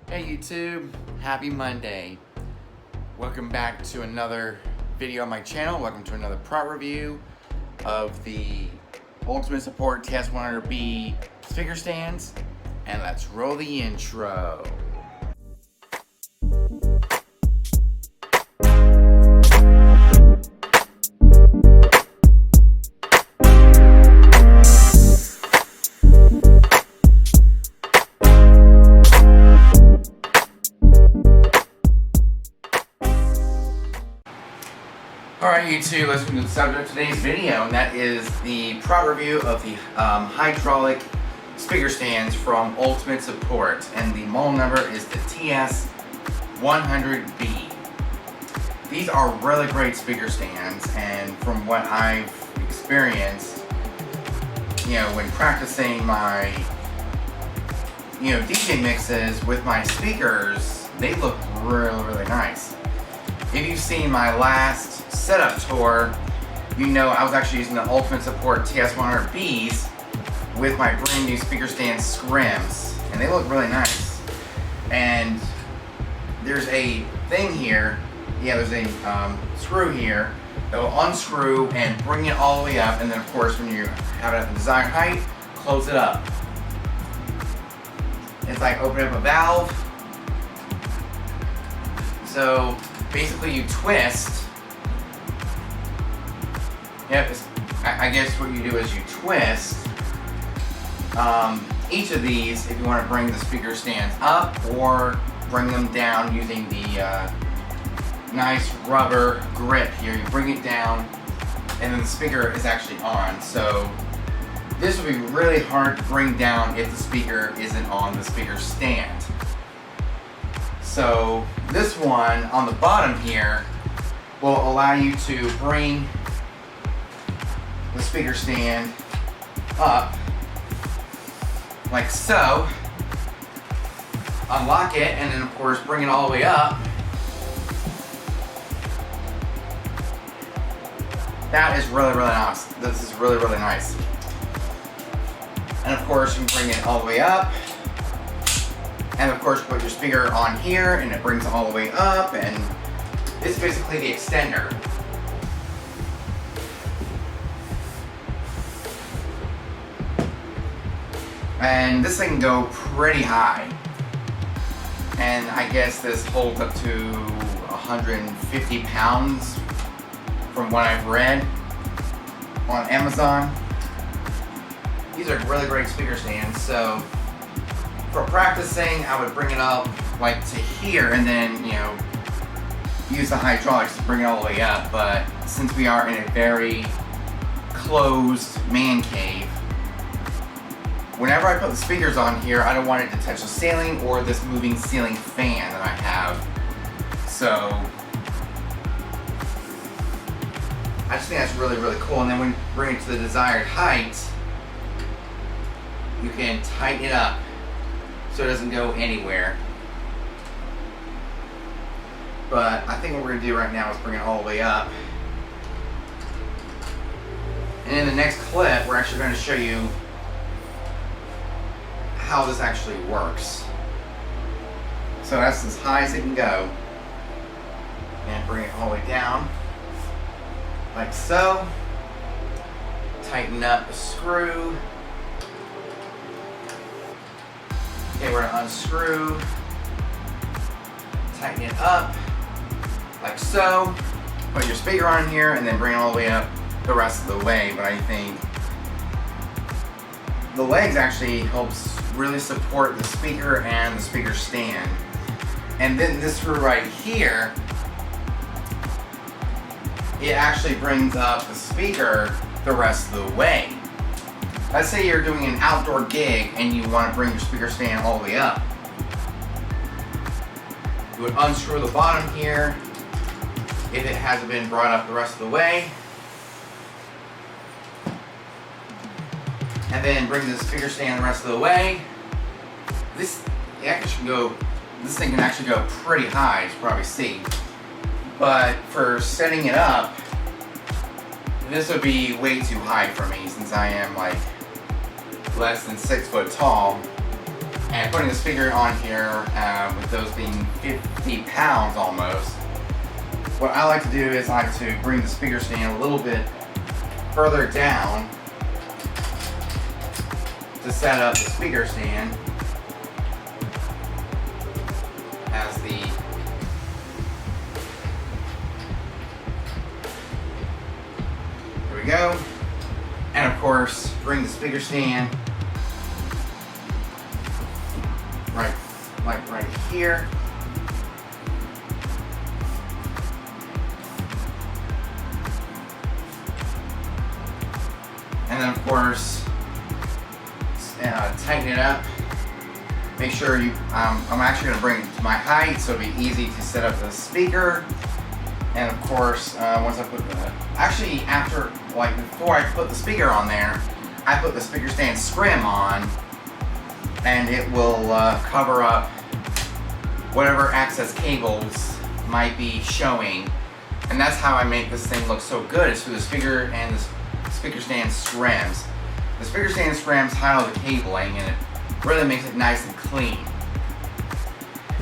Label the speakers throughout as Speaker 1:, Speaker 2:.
Speaker 1: Hey YouTube, happy Monday. Welcome back to another video on my channel. Welcome to another product review of the Ultimate Support TS100B speaker stands. And let's roll the intro. Alright YouTube, let's get to the subject of today's video, and that is the product review of the hydraulic speaker stands from Ultimate Support, and the model number is the TS100B. These are really great speaker stands, and from what I've experienced, when practicing my DJ mixes with my speakers, they look really nice. If you've seen my last setup tour, I was actually using the Ultimate Support TS100Bs with my brand new speaker stand scrims, and they look really nice. And there's a thing here, there's a screw here that will unscrew and bring it all the way up, and then of course when you have it at the desired height, close it up. It's like opening up a valve. So basically you twist. I guess what you do is you twist each of these if you want to bring the speaker stands up or bring them down using the nice rubber grip here. You bring it down and then the speaker is actually on. So this would be really hard to bring down if the speaker isn't on the speaker stand. So this one on the bottom here will allow you to bring the speaker stand up like so, unlock it, and then of course bring it all the way up. That is really nice. This is really nice. And of course you can bring it all the way up, and of course put your speaker on here and it brings it all the way up, and it's basically the extender. And this thing can go pretty high, and I guess this holds up to 150 pounds from what I've read on Amazon. These are really great speaker stands, so for practicing I would bring it up like to here and then use the hydraulics to bring it all the way up. But since we are in a very closed man cave, whenever I put the speakers on here, I don't want it to touch the ceiling or this moving ceiling fan that I have. So I just think that's really cool. And then when you bring it to the desired height, you can tighten it up so it doesn't go anywhere. But I think what we're going to do right now is bring it all the way up. And in the next clip, we're actually going to show you how this actually works. So that's as high as it can go. And bring it all the way down, like so. Tighten up the screw. Okay, we're gonna unscrew. Tighten it up, like so. Put your speaker on here and then bring it all the way up the rest of the way. But I think the legs actually helps really support the speaker and the speaker stand. And then this screw right here, it actually brings up the speaker the rest of the way. Let's say you're doing an outdoor gig and you want to bring your speaker stand all the way up. You would unscrew the bottom here if it hasn't been brought up the rest of the way. And then bring the speaker stand the rest of the way. This thing can actually go pretty high, as you probably see. But for setting it up, this would be way too high for me since I am like less than 6 foot tall. And putting the speaker on here, with those being 50 pounds almost, what I like to do is I like to bring the speaker stand a little bit further down to set up the speaker stand as the there we go. And of course, bring the speaker stand right here. And then of course, tighten it up. Make sure you, I'm actually going to bring it to my height so it'll be easy to set up the speaker. And of course, once I put before I put the speaker on there, I put the speaker stand scrim on, and it will cover up whatever access cables might be showing. And that's how I make this thing look so good, is through the speaker and the speaker stand scrims. The speaker stand scrims hide the cabling, and it really makes it nice and clean.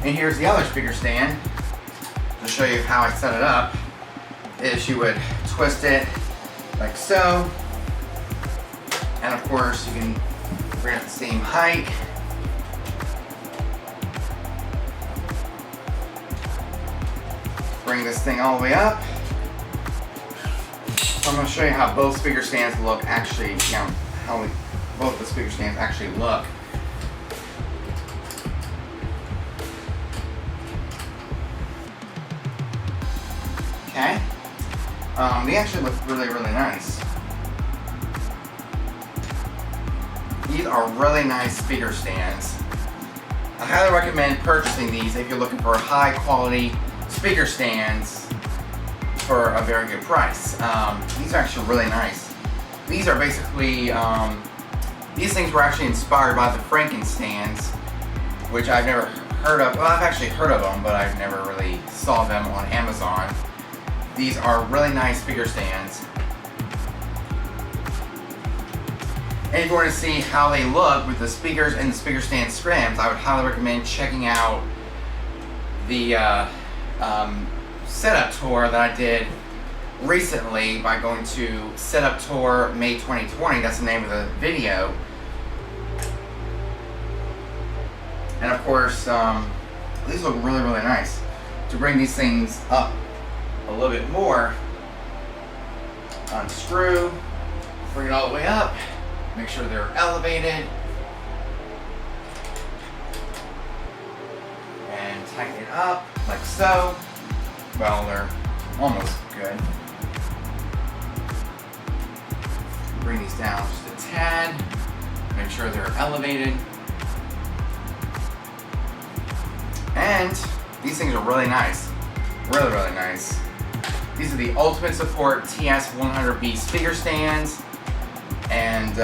Speaker 1: And here's the other speaker stand to show you how I set it up. Is you would twist it like so, and of course you can bring it the same height. Bring this thing all the way up. So I'm going to show you how both speaker stands look actually, how both the speaker stands actually look. Okay. They actually look really, really nice. These are really nice speaker stands. I highly recommend purchasing these if you're looking for high quality speaker stands for a very good price. These are actually really nice. These are basically, these things were actually inspired by the Franken stands, which I've never heard of. Well, I've actually heard of them, but I've never really saw them on Amazon. These are really nice speaker stands. And if you want to see how they look with the speakers and the speaker stand scrims, I would highly recommend checking out the setup tour that I did recently by going to Setup Tour May 2020. That's the name of the video. And of course, these look really, really nice. To bring these things up a little bit more, unscrew, bring it all the way up, make sure they're elevated, and tighten it up like so. Well, they're almost good. Bring these down just a tad, make sure they're elevated. And these things are really nice. Really, really nice. These are the Ultimate Support TS100B speaker stands. And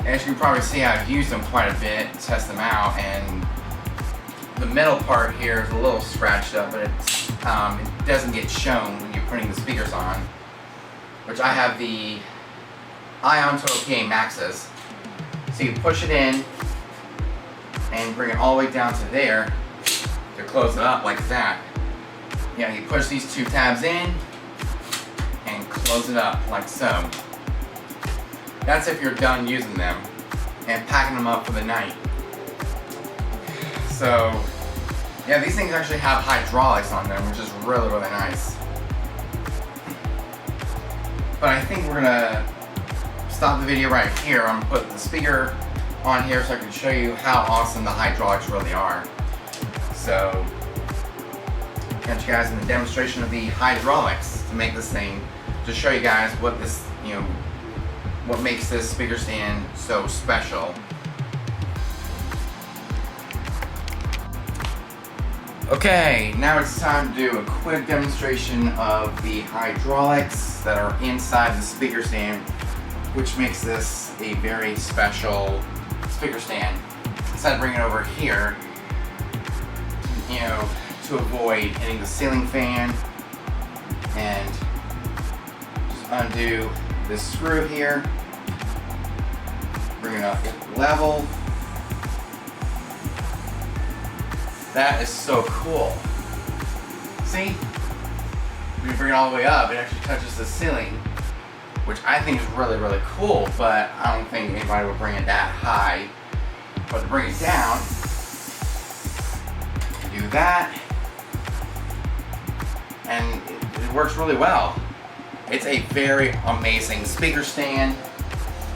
Speaker 1: as you can probably see, I've used them quite a bit to test them out. And the metal part here is a little scratched up, but it doesn't get shown when you're putting the speakers on. Which I have the Ion Total PA Maxes. So you push it in and bring it all the way down to there to close it up like that. Yeah, you push these two tabs in and close it up like so. That's if you're done using them and packing them up for the night. So, yeah, these things actually have hydraulics on them, which is really, really nice. But I think we're gonna stop the video right here. I'm gonna put the speaker on here so I can show you how awesome the hydraulics really are. So, catch you guys in the demonstration of the hydraulics to make this thing, to show you guys what this, what makes this speaker stand so special. Okay, now it's time to do a quick demonstration of the hydraulics that are inside the speaker stand, which makes this a very special speaker stand. Instead of bringing it over here, to avoid hitting the ceiling fan, and just undo this screw here, bring it up level. That is so cool. See? When you bring it all the way up, it actually touches the ceiling, which I think is really, really cool, but I don't think anybody would bring it that high. But to bring it down, do that, and it works really well. It's a very amazing speaker stand,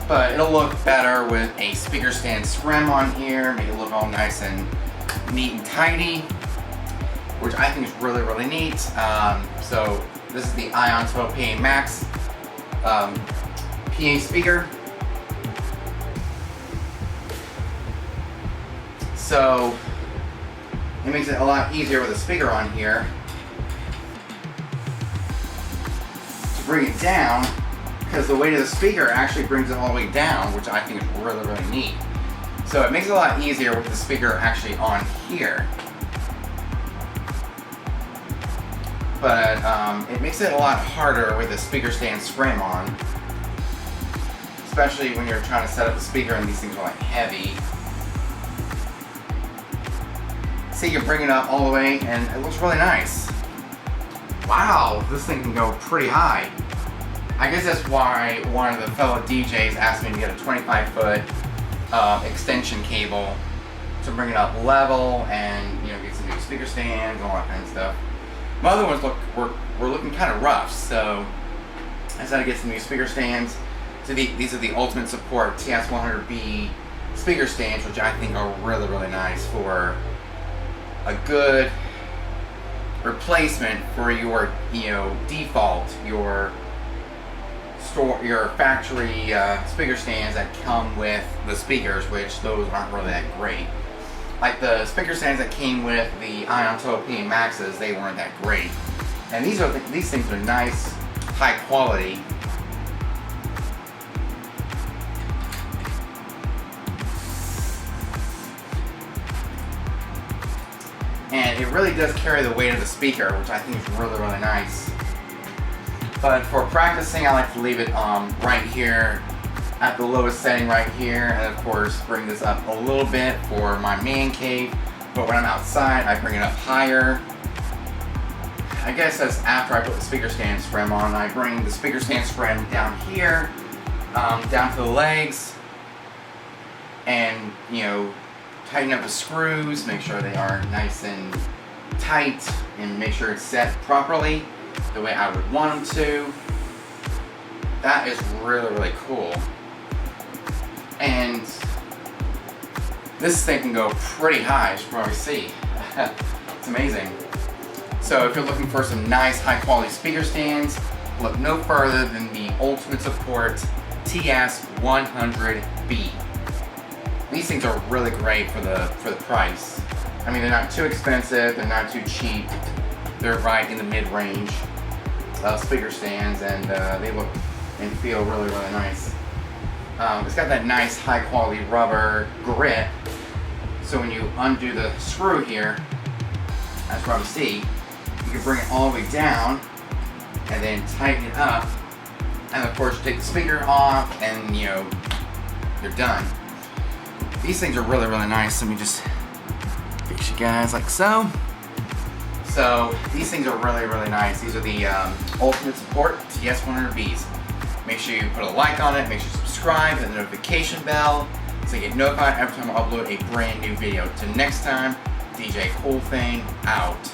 Speaker 1: but it'll look better with a speaker stand scrim on here, make it look all nice and neat and tidy, which I think is really, really neat. So this is the Ion 12 PA Max PA speaker. So it makes it a lot easier with a speaker on here to bring it down, because the weight of the speaker actually brings it all the way down, which I think is really, really neat. So it makes it a lot easier with the speaker actually on here. But it makes it a lot harder with the speaker stand scrim on, especially when you're trying to set up the speaker and these things are like heavy. See, you bring it up all the way and it looks really nice. Wow, this thing can go pretty high. I guess that's why one of the fellow DJs asked me to get a 25-foot extension cable to bring it up level and, you know, get some new speaker stands and all that kind of stuff. My other ones were looking kind of rough, so I decided to get some new speaker stands. So these are the Ultimate Support TS100B speaker stands, which I think are really, really nice for a good replacement for your, you know, default, your factory speaker stands that come with the speakers, which those aren't really that great. Like the speaker stands that came with the Ion 12 PA Maxes, they weren't that great. And these things are nice, high quality. And it really does carry the weight of the speaker, which I think is really, really nice. But for practicing, I like to leave it right here at the lowest setting right here, and of course bring this up a little bit for my man cave. But when I'm outside, I bring it up higher. I guess that's after I put the speaker stand scrim on. I bring the speaker stand scrim down here, down to the legs, and, you know, tighten up the screws, make sure they are nice and tight, and make sure it's set properly the way I would want them to. That is really, really cool. And this thing can go pretty high, as you can probably see. It's amazing. So if you're looking for some nice high quality speaker stands, look no further than the Ultimate Support TS100B. These things are really great for the price. I mean, they're not too expensive, they're not too cheap. They're right in the mid-range speaker stands, and they look and feel really, really nice. It's got that nice high-quality rubber grip, so when you undo the screw here, as you probably see, you can bring it all the way down and then tighten it up, and of course take the speaker off, and, you know, you're done. These things are really, really nice. Let me just fix you guys like so. So these things are really, really nice. These are the Ultimate Support TS100Bs. Make sure you put a like on it, make sure you subscribe, hit the notification bell so you get notified every time I upload a brand new video. Till next time, DJ Cool Thing out.